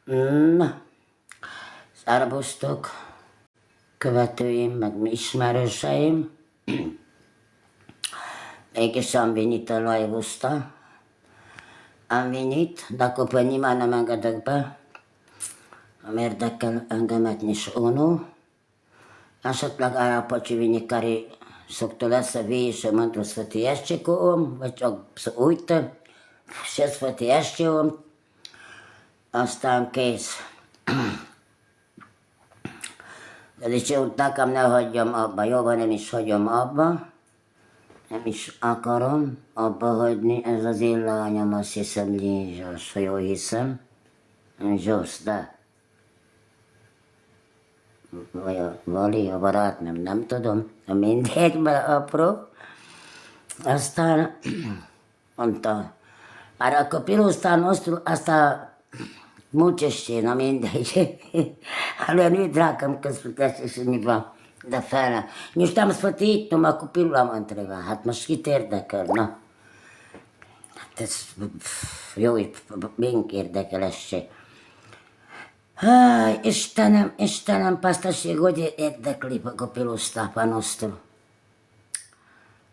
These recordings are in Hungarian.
Na, szervusztok, követőim, meg ismerőseim. Mégis Ambinit a lajvuszta. Ambinit, de akkor pedig már nem engedek be. Nem érdekel engemet is ono. Esetleg Árapacsi Vinyikari szokta lesz a véső, mantroszvati eszcsikóm, vagy csak újta, seszvati eszcsikóm. Aztán kész. De nekem ne hagyjam abba, jó van, nem is hagyom abba. Nem is akarom abba hagyni, ez az én lányom, azt hiszem Zsósz, ha jól hiszem. Zsósz, de. Vagy a Vali, a barátnőm, nem tudom. Mindegy, mert apró. Aztán mondta, már akkor pirúztán aztán mucsessén, mindegy. Ale nyt rakam közvetésre van, de fel. Most nem azt mondtam, akkor pillanatra van. Hát most kit érdekel, na. Hát ez jó, mink érdekel ez se. Háj, Istenem, pasztaség, hogy érdekli a pilusztápanosztó.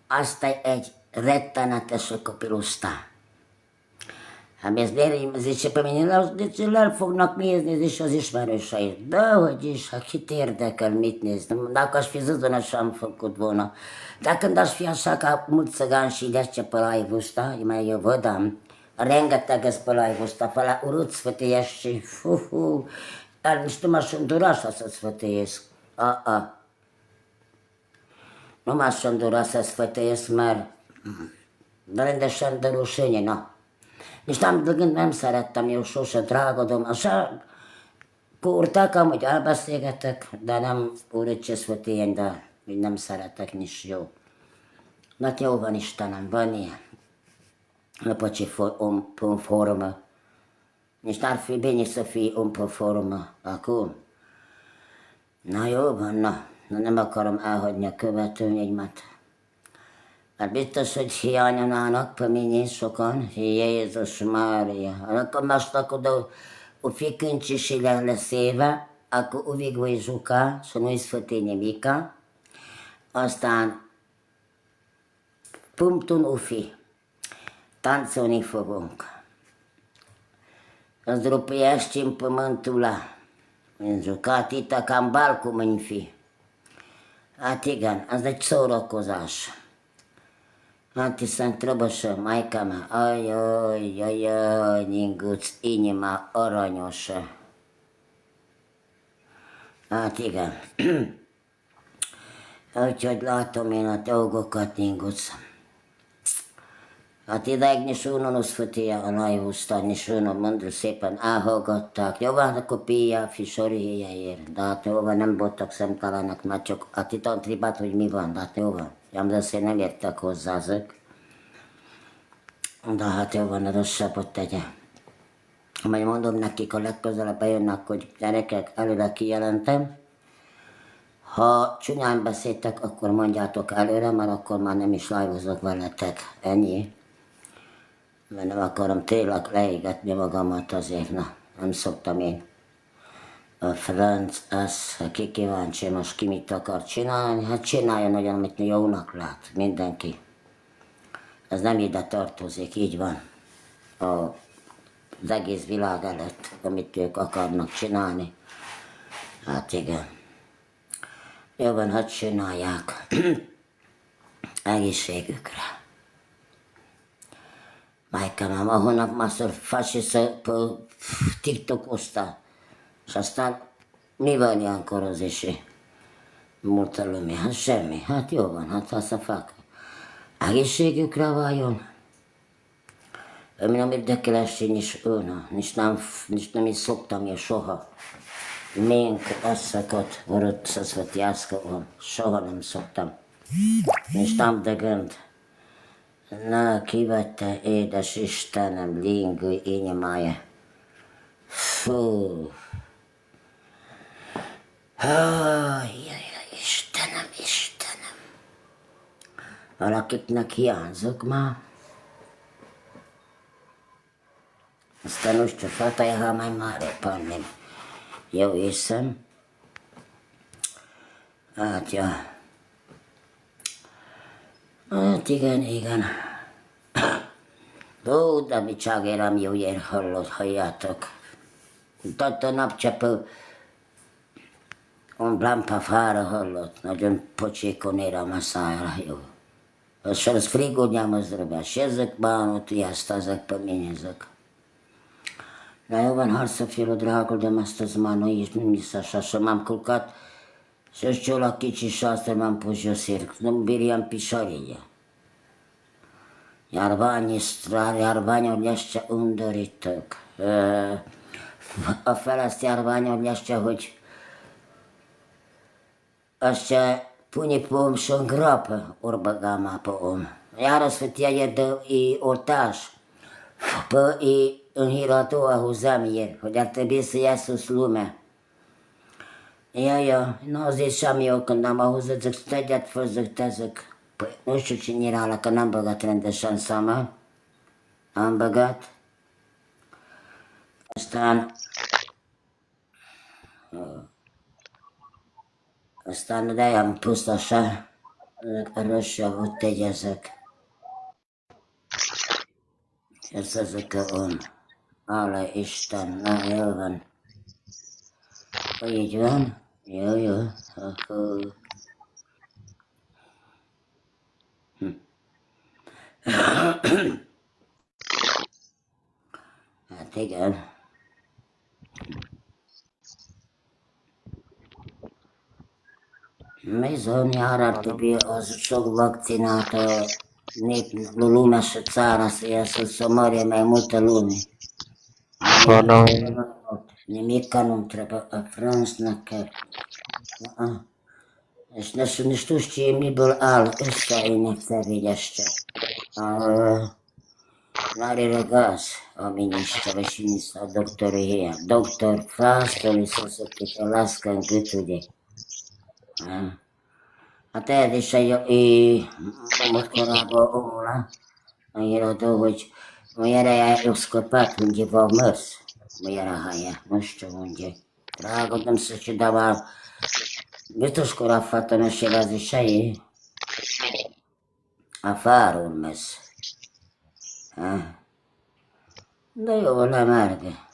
Azt egy rettenetes a pilusztáp. Hát ez el fognak nézni, és az ismerőseid. De hogy is, hát kit érdekel, mit nézni. Dacă aș fi zis, așa am făcut bună. Dacă n-aș fi așa ca mulți țăgani și de ce pe laivusta, mai eu văd, rengeteg ez pe laivusta, fele urât sfăteiesc și el niște m-aș îndura așa să sfăteiesc. Nu m-aș îndura să sfăteiesc, mert rendesen de rușine, na. És nem szerettem, jó, sose drágodom. Kúrták, hogy elbeszélgetek, de nem úrítsészvet ilyen, de nem szeretek, nincs jó. Na jó van, Istenem, van ilyen. Napocsi forma. És tárfi bényi szafi forma. Akkor. Na jó van, na nem akarom elhagyni a követőimet. Mert biztos, hogy hiányanának paményén sokan, Jézus Mária. Akkor most akkor u fiköncsi leszéve, akkor uvigvoj zsuka, să nu-i sfătenie mica, aztán punctul ufi, táncolni fogunk. Az rupiaști în pământul ăla, în jucat itt cam bal cum în fi. Hát igen, az egy szórakozás. Hát hiszen Trabasa, Majkám, ajaj, nyinguc, inima aranyos. Hát igen. Úgyhogy látom én a dolgokat, nyinguc. Hát ideig nincs unonos fötéje a najvusztán, nincs unom, mondom, szépen elhallgatták. Jó van, akkor píjjel, fisorihéjeért. De hát jó van, nem voltak szemtelenek, már csak a titantribát, hogy mi van, de hát jó van. De azért nem értek hozzá ezek. De hát jó van, a rosszabbot tegye. Majd mondom nekik, a legközelebb bejönnek, hogy gyerekek, előre kijelentem. Ha csúnyán beszéltek, akkor mondjátok előre, mert akkor már nem is live-ozok veletek. Ennyi. Mert nem akarom tényleg leégetni magamat azért, na, nem szoktam én. A franc, az, ha ki kíváncsi, most ki mit akar csinálni, hát csináljon olyan, amit jónak lát, mindenki. Ez nem ide tartozik, így van. Az egész világ előtt, amit ők akarnak csinálni. Hát igen. Jó van, hadd csinálják. Egészségükre. Majkám, a hónap másszor fasisze tiktokozta. És aztán mi van ilyenkor az isi? Múltalumi, hát semmi, hát jó van, hát az a fák. Egészségükre váljon. Mi nem érdekel esén is őna, nem is szoktam én soha. Mink asszakat, vorot szaszvat jászkavom, soha nem szoktam. És nem de gond. Na, kivette, édes Istenem, lingui, ényemája. Fú. Istenem. Valakiknek hiányzok már. Aztán să nu știu, fata era mai mare pe mine. Eu isem. Igen. De bicság eram jó ilyen hallott, halljátok. Toată noaptea umblam pe afară, hallott. Nagyon pocsékon eram aseară eu. Și s frigul ne-am zdrăbea. Și zic, bă, tu ia asta, zic, pe mine, zic. Dar eu v-am să fiu dragul de astăzi, mă, nu ești nici așa. Și m-am culcat și știu la chici și asta m-am pus jos ieri. Nu-mi biriam pișorile. Iar banii odlește undoritok. A felasti banii odlește, hogy așa pune pe om și o groapă urbăgama pe om. Iar sfâtia e de ortaș. Pe în hiratul ahuzam ieri, hogy ar trebui să ia sus lumea. Nu ziceam eu când am auzit, zic, stai de-at fă, zic, păi nu știu cine era ăla, că n-am băgat Rendeșa în seama. Am băgat. Asta nu de-aia am pus așa, roșu avut tegea, zic. Ce să zică om, ala Isten, na, eu van. Păi így van, jó, akkor... Hát igen. Bizony, iar ar trebui az sok vakcinată lumea și țara să iasă să moare mai multă lume. Nimic nu trebuie, frans neked. És ne știu miből áll össze ennek vigyește. N-are răgaz a miniștră și ministra doctorul Hia. Doctor Frastoli să te lască în gâtude. A te deși mă corabă omul era hogy eu scăpat undeva mers. Mă era haia, nu știu unde. Dragă, să ce dava. Vitos cora fata nu și la zicea ei. Afară un mes. Da eu la meargă.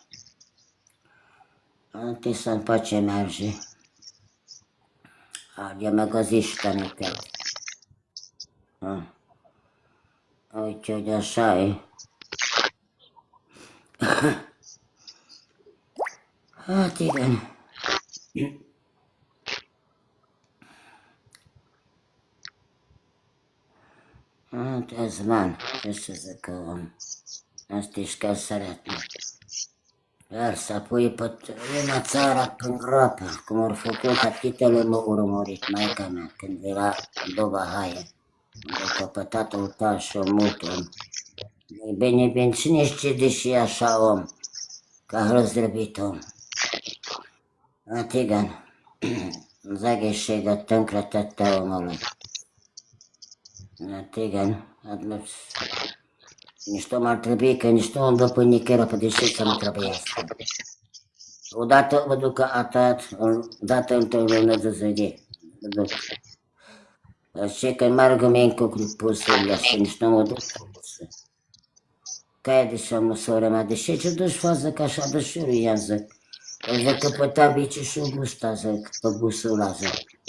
Te să-mi pace merge. De magazișta neked. Uite, hogy așa e. Hát igen. Hát ez van, ce să zic, azt is kell szeretni. Persze, apoi în țara prin groapă, cum au făcut atitele m-au urmărit maica mea când era doba haie. Au căpătat altar și o mult om. Bine, cine știe deși e așa om, ca răzdrăbit om. Hát igen, az egészséget tönkretette omului. Hát igen, hát niște om ar trebui, că niște om după nicheră pe deși să nu trebuiască. Odată vă duc atât, odată întâlnă de zi. Așa că meargă mie cu pusurile și niște om o duc pusă. Ca e deși am măsoară mea, deși ce duci fază ca așa de șurul, i-am zic. Îl văd căpăta bici și o gusta, zic, pe busul ăla, zic.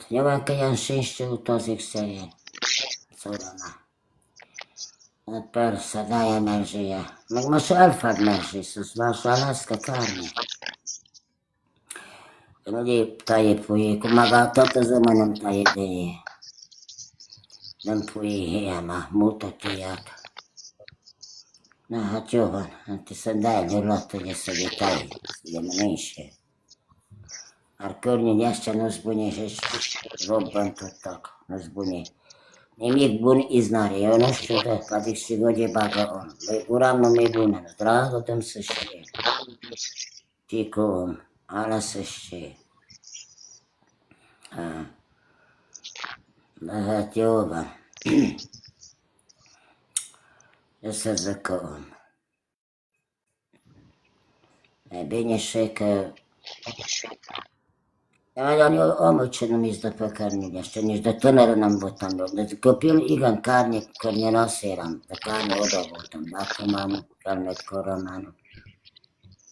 Eu am că i-am și știu toți exterieni, sora mea. Persze, de-aia merge ea. Meg most și altfel merge, să-ți lasă alască carne. Nu de taie puie, cum aga toată ziua nu-mi taie de ei. Nu-mi puie ea, mă, multă tăiată. Na, ce van, te să dai de luată de să de taie, să de mănânce. Ar cărnile astea nu-s bune și robă tot tac, nu-s bune. Nimic bun iznare, eu nu știu de, ca zic și eu de bagă om. Băi, gura nu-mi bună, dragă, dăm să știe. Știi cum, ala să știe. Da, Teoba. Ce să zic om. Bine că eu omul ce nu mi-ți dă pe cărnile astea, nici de tânără n-am votat eu. De copil, igen, cărnioasă eram, de carne o da votam, acum am carnet cu romanul.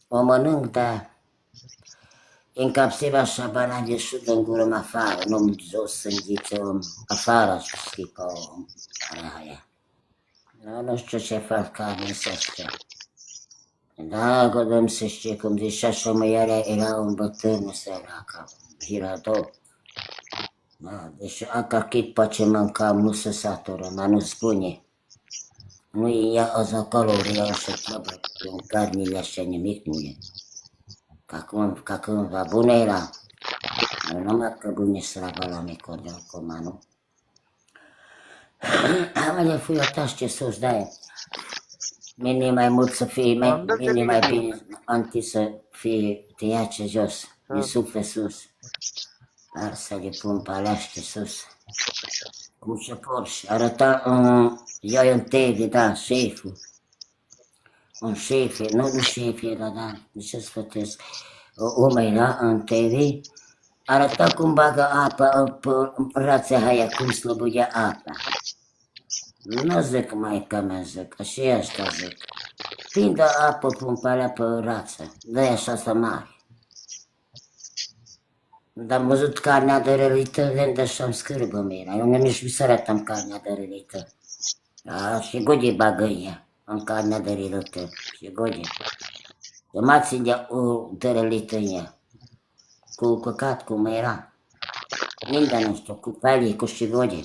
O mănânc, dar încapseva așa banane și în gură afară, nu-mi jos sângiță afară, știi, ca o aia. Nu știu ce fac carne să astea. Da, godăm să știe cum zicea și omăiarea era un bătrân săracă, girador. Da, deci acachit pe ce mâncam nu se satură, dar nu spune. Nu ia azi acolo, ia și trebuie în carnile așa nimic nu e. Ca cândva bună era. Numai că bune slavă la micul de acum, nu? Ale fui eu taște sus, da, mine mai mult să fie, mine mai bine anti să fie tăiace jos, de suflet sus. Dar să le pun pe aleaște sus. Cum se porși, arăta eu în TV, da, șeful. Un șef, nu șef era, da, de ce sfătesc. Omul era în TV, arăta cum bagă apă pe rața aia, cum slăbuia apa. Nu zic mai că mea zic, și ăștia zic. Prindă apă, pun pe alea pe rață, dă-i așa să mare. Dar am văzut carnea de rălită, vândă și-am scârbă mea. Eu nici nu să arătam carnea de rălită. Da, și gode bagă ea în carnea de rălită, și gode. Eu m-a ținea o de rălită ea, cu căcat, cum era. Ninda, nu știu, cu palie, cu și gode.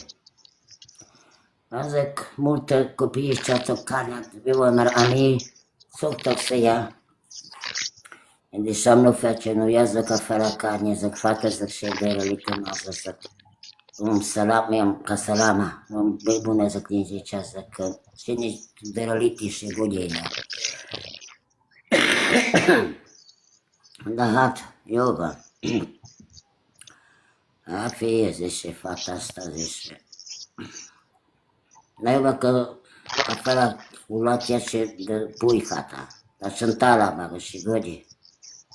Zic, multă copii ăștia carnea, eu am ei, s-o tot să ia. Deci am nu face, nu ia zic afară carne, zic, fată, zic, și de rălită noastră, zic. Un salam, mi-am ca salama, băi bună, zic, din zicea, zic, că și nici de răliti și gudenia. Da, hat, iuba. A, fie, zice, fata asta, zice. Dar iuba că afară ulația și de pui fata, dar sunt ala, bagă, și gode.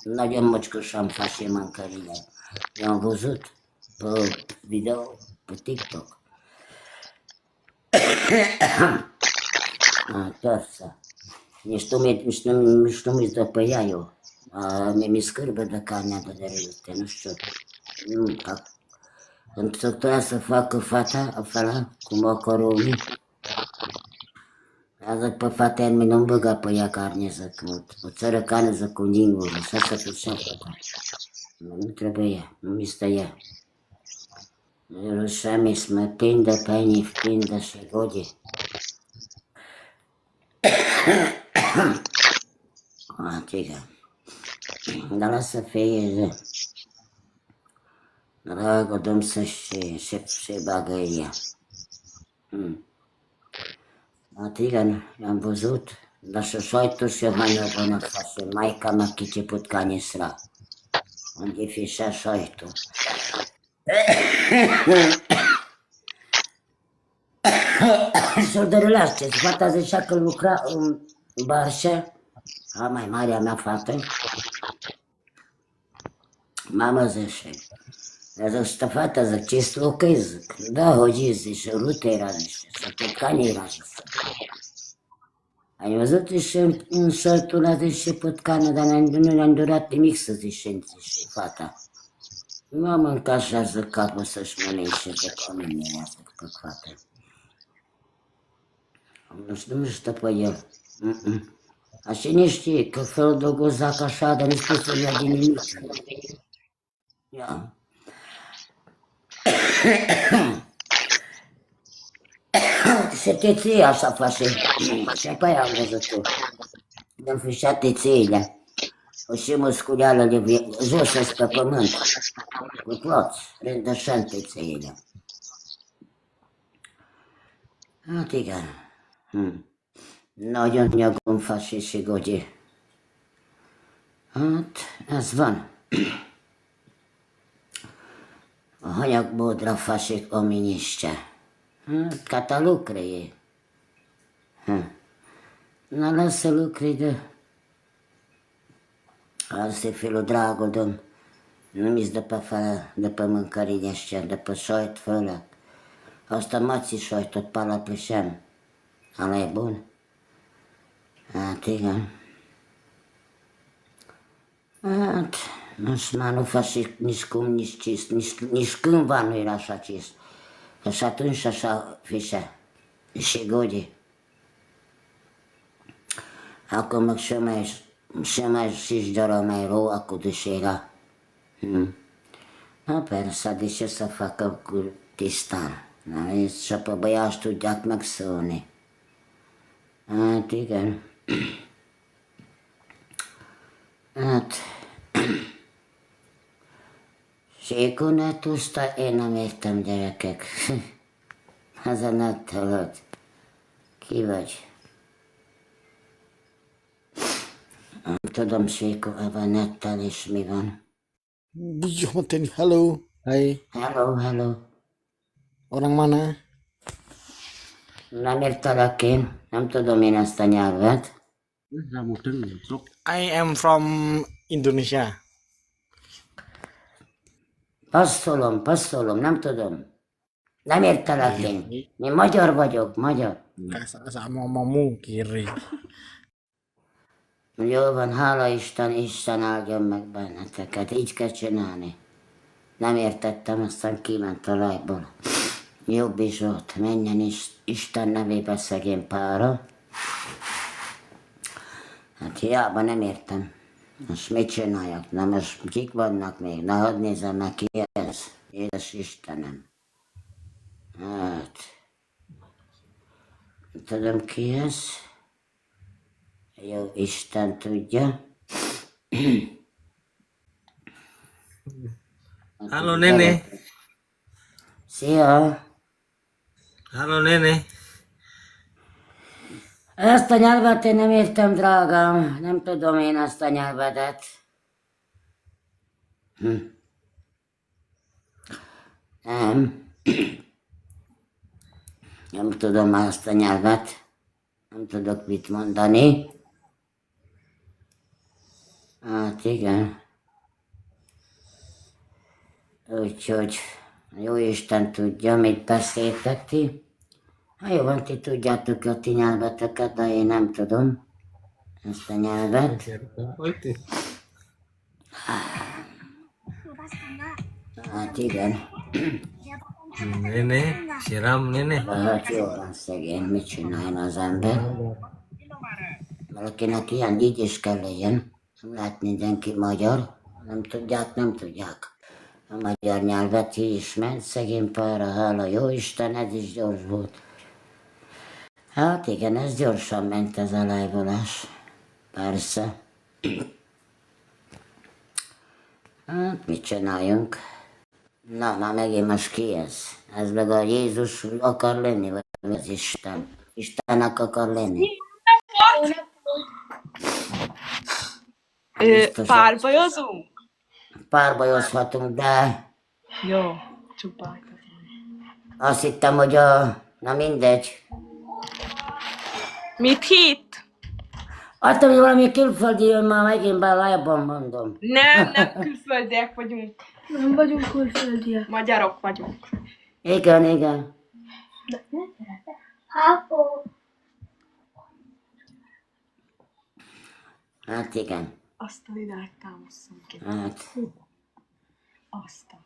Nu avem muci că și-am face mâncările. Eu am văzut pe video, pe TikTok. Torsa. Nici tu mi-ți dă pe ea eu. Mi scârbă de carnea de răute, nu știu. Când se toia să facă fata afară, cu macaroni. Zic, pe fata nu-mi băga pe ea carne, zic, o țărăcană, zic, cu ningură, așa să fie fata. Nu trebuie, nu mi stă ea. Rușami să mă prindă pe ei, prindă și gode. Adică, dar lasă fie, dragă, dăm să și bagă ea. Adică, am văzut, dar și-o tu și mai bună face, maica mea chice put canisra. Unde fi și-a tu. Și-o dărâlește, fata zicea că lucra în Barșa, a mai mare a mea fată. Mama zice, zic, stă fata, zic, ce slocăi, zic, da, hogi, zice, rute era, zice, să potcani era, zice. Ai văzut, zice, în șortul ăla, zice, potcană, dar nu ne-am durat nimic să zice, fata. Nu am mâncat așa, zic, capul să-și mănânce, zic, oamenii ăia, zic, pe fată. Nu știu pe el. Așa ne știe că felul de gozac așa, dar nici să ia din nimic. Ia. Se teție așa face. Și apoi am văzut eu. Dăm fișa tețiile. O și musculeală de jos pe pământ. Cu ploți. Rândășan tețiile. Adică. No, eu nu cum face și gode. Zvan. Hoiak bodra face ominiște. Cata lucre e. Nu lasă lucre de... Asi filo drago dom. Mis după mâncării de ăștia, după șoit fără. Asta mații șoitot pala plășeam. Ala e bun. Igen. Hát, most már nu faci nici cum, nici cist, nici cândva nu era așa cist. Și atunci așa fișa. Și godi. Acum și mai și doar mai rău acum deși era. Persze, de ce să facă cu Tistan? Și pe băiatul de-ac măxone. Hát igen. Hát. Și cu netusta én nem értem, gyerekek. Az a nettelőt. Ki vagy? Nem tudom, Séko, ebben nettel és mi van. Bujum hello. Hai. Hello. Orang mana? Nem értelek én, nem tudom én ezt a nyelvet. I am from Indonesia. Passzolom, nem tudom. Nem értelek én. Én magyar vagyok, magyar. Sama mamu kiri. Jó van, hála Isten áldjon meg benneteket. Így kell csinálni. Nem értettem, aztán kiment a lájból. Jobbi Zsolt, menjen is Isten nevébe szegény pára. Hát hiába nem értem. Most mit csináljak? Na most kik vannak még? Na hadd nézem meg ki ez. Édes Istenem. Hát. Nem tudom ki ez. Jó Isten tudja. Halo Nenek. Szia! Halo Nenek. Ezt a nyelvet én nem értem, drágám. Nem tudom én ezt a nyelvedet. Nem. Nem tudom ezt a nyelvet. Nem tudok mit mondani. Hát igen. Úgyhogy jó Isten tudja, mit beszéltek ti. Hát jó van, ti tudjátok a ti nyelveteket, de én nem tudom ezt a nyelvet. Hát igen. Nenek, siram Nenek. Hát jó van szegény, mit csináljon az ember? Valakinek ilyen így is kell legyen. Nem lehet mindenki magyar. Nem tudják. A magyar nyelvet is ment, szegény pára, hála jó Isten, ez is gyors volt. Hát igen, ez gyorsan ment ez a lájvolás. Persze. Hát mit csináljunk? Na megint most ki ez? Ez meg a Jézus akar lenni, vagy az Isten? Istennek akar lenni? Párbajozunk? Párbajozhatunk, de Jó, csupák. azt hittem, hogy na mindegy. Mit hitt? Attól, hogy valami külföldi jön, már megint be lájban mondom. Nem külföldiek vagyunk. Nem vagyunk külföldiek. Magyarok vagyunk. Igen. Hát igen. Azt a lidát támaszom ki. Hát. Azt a...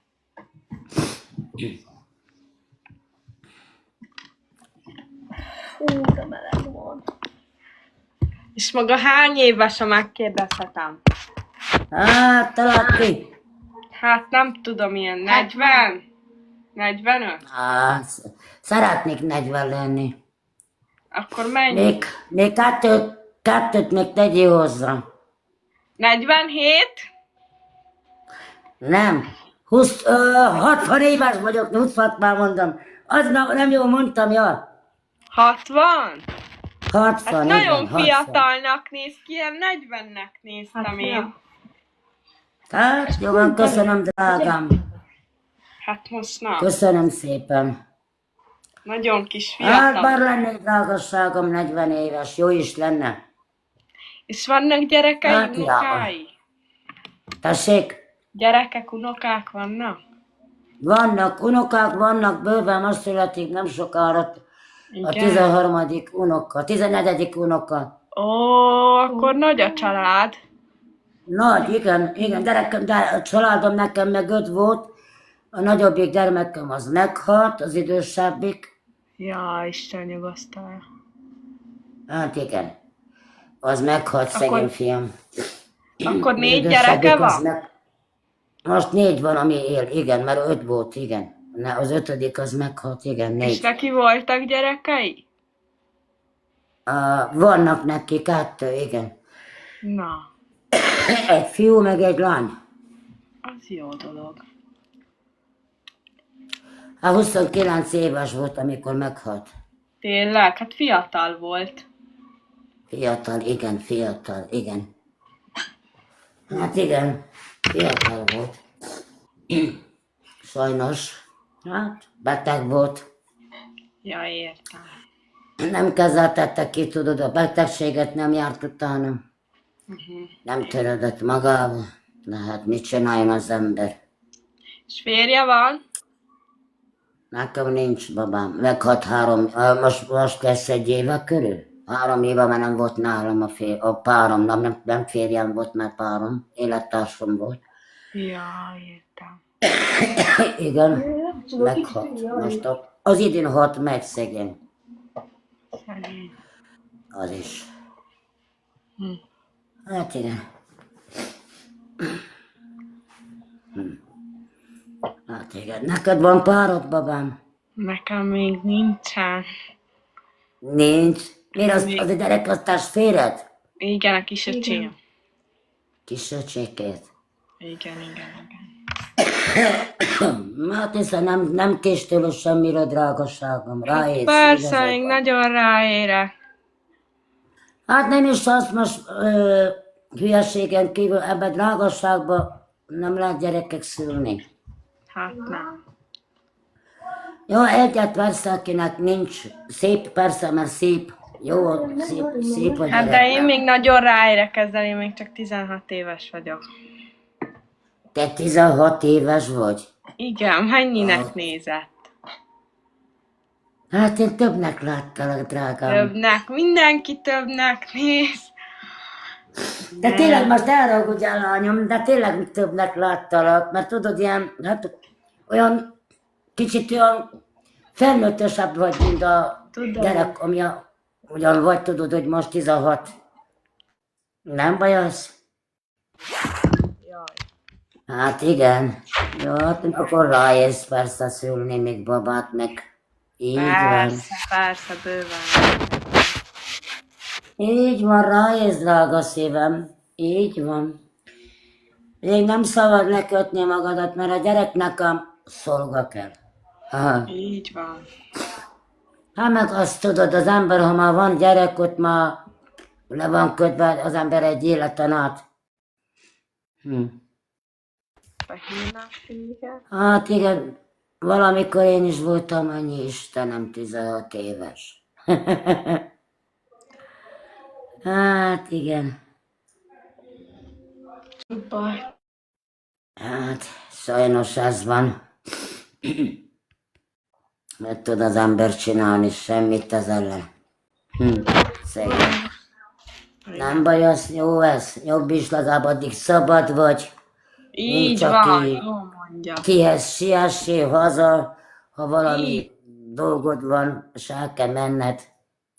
Fú, de meleg van. És maga hány éves, ha megkérdezhetem? Hát, találd ki. Hát nem tudom, ilyen 40? 45? Szeretnék 40 lenni. Akkor mennyi? Még kettőt még tegyél hozzá. 47? Nem. 60 éves vagyok, 26 már mondom. Az nem jól mondtam, ja. 60? 60, Hát igen, nagyon 60. fiatalnak néz ki, ilyen 40-nek néztem én. Hát, jó van, köszönöm, drágám. Hát most na, Köszönöm szépen. nagyon kis Hát, fiatal. bár lenne egy drágasságom, 40 éves, jó is lenne. És vannak gyerekei, Hát, hiába. unokái? Tessék? Gyerekek, unokák vannak? Vannak unokák, vannak bőven, most születik nem sokára a Igen. 13. unoka, 14. unoka. Ó, akkor nagy a család. Nagy, igen, gyerekem, de a családom nekem meg 5 volt. A nagyobbik gyermekem az meghalt, az idősebbik. Ja, Isten nyugosztalja. Hát igen, az meghalt, szegény fiam. Akkor 4 Idősebbik gyereke az van? Most 4 van, ami él, igen, mert 5 volt, igen. Az 5. az meghalt, igen, És 4. neki voltak gyerekei? Vannak neki 2, igen. Na, Egy fiú, meg egy lány. az jó dolog. Hát 29 éves volt, amikor meghalt. Tényleg? Hát fiatal volt. Fiatal, igen. Hát igen, fiatal volt. Sajnos, hát beteg volt. Ja, értem. Nem kezeltette ki, tudod, a betegséget nem járt utána. Nem törődött magával. De hát mit csináljon az ember? És férje van? Nekem nincs, babám. Meghalt 3, most lesz 1 éve körül. 3 éve már nem volt nálam a párom, nem férjem volt, mert párom, élettársam volt. Ja, értem. Igen, meghalt. Most az idén halt meg szegény. Szegény. Az is. Hm. Hát igen. Hát igen. Neked van párod, babám? Nekem még nincsen. Nincs. Miért az a gyerekosztás félred? Igen, a kisöcsém. Kis öcsékét. Igen. Hát hiszen nem kés tőle semmire, drágaságom. Ráérsz. Persze, igazad még van. nagyon ráérek. Hát nem is az most hülyeségen kívül, ebben drágaságban nem lehet gyerekek szülni. Hát nem. Jó, egyet persze, akinek nincs szép, persze, mert szép. Jó, szép a Hát gyerek. de én még nagyon ráérek ezzel, én még csak 16 éves vagyok. Te 16 éves vagy? Igen, mennyinek nézett? Hát én többnek láttalak, drágám. Többnek, mindenki többnek néz. De tényleg most elragudjál, lányom, de tényleg többnek láttalak, mert tudod, ilyen, hát olyan kicsit olyan felnőttesebb vagy, mint a Tudom. gyerek, ami ugyan vagy, tudod, hogy most 16. Nem baj az? Jaj. Hát igen. Jó, hát akkor ráérsz persze szülni még babát, meg így van. Persze, bőven. Így van, ráérsz, drága szívem. Így van. Még nem szabad lekötni magadat, mert a gyereknek a szolga kell. Aha. Így van. Hát meg azt tudod, az ember, ha már van gyerek, ott már le van kötve az ember egy életen át. Behívnák téged? Hát igen, valamikor én is voltam annyi, Istenem, 16 éves. Hát igen. Baj. Hát sajnos ez van. Mert tud az ember csinálni semmit ez ellen. Szegény. Nem baj, az jó ez. Jobb is, legalább addig szabad vagy. Így csak van, ki- jó mondja. Kihez siessél haza, ha valami Így. dolgod van, és el kell menned.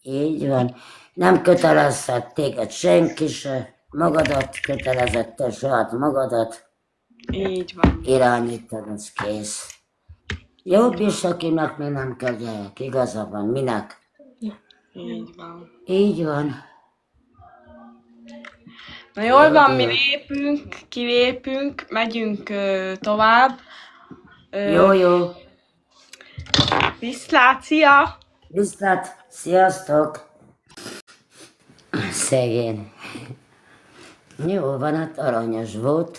Így van. Nem kötelezhet téged senki se. Magadat kötelezett te saját magadat. Így van. Irányítod, az kész. Jobb is, akinek még nem kell gyerek. Igaza van. Minek? Így van. Így van. Na jól van, mi lépünk, kilépünk, megyünk tovább. Jó. Viszlát, szia! Viszlát. Sziasztok. Szegény. Jó van, hát aranyos volt.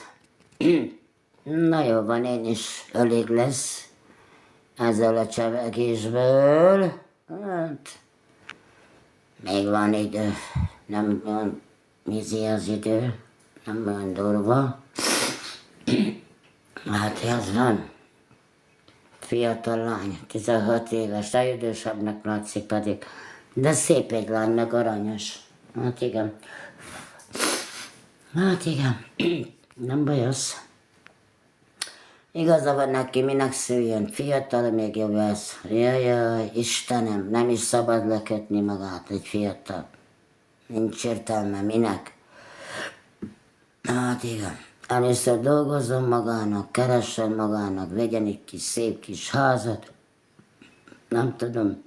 Na jó van, én is elég lesz ezzel a csevegésből. Hát, még van idő. Nem olyan vízi az idő. Nem olyan durva. Hát ez van. Fiatal lány, 16 éves, a idősebbnek látszik pedig. De szép egy lány, meg aranyos. Hát igen. Hát igen. Nem baj az. Igaza van neki, minek szüljön. Fiatal, még jobb lesz. Jaj, Istenem, nem is szabad lekötni magát egy fiatal. Nincs értelme, minek? Hát igen. Először dolgozzon magának, keressen magának, vegyen egy kis szép kis házat. Nem tudom.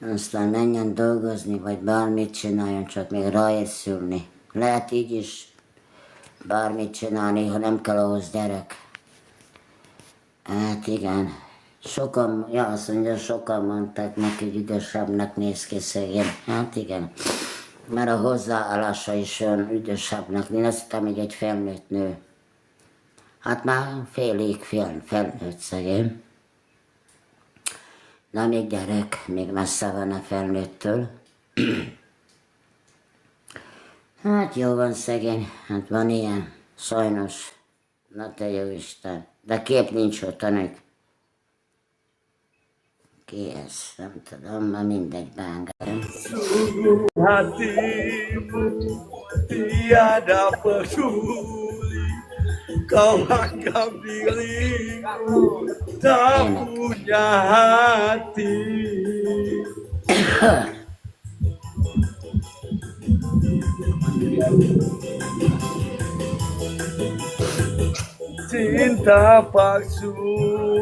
Aztán menjen dolgozni, vagy bármit csináljon, csak még ráészülni. Lehet így is bármit csinálni, ha nem kell ahhoz gyerek. Hát igen. Sokan, azt mondja, sokan mondták neki, hogy üdösebbnek néz ki szegény. Hát igen. Mert a hozzáállása is olyan üdösebbnek. Én azt hittem, hogy egy felnőtt nő. Hát már félig felnőtt szegény. Na még gyerek, még messze van a felnőttől. Hát jó van szegény, hát van ilyen, sajnos. Na te jó Isten. De kép nincs ott, tanik. Ki ez? Nem tudom, ma mindegy, beengedem. Hatimu tiada peduli, kau anggap diriku tak punya hati. Cinta palsumu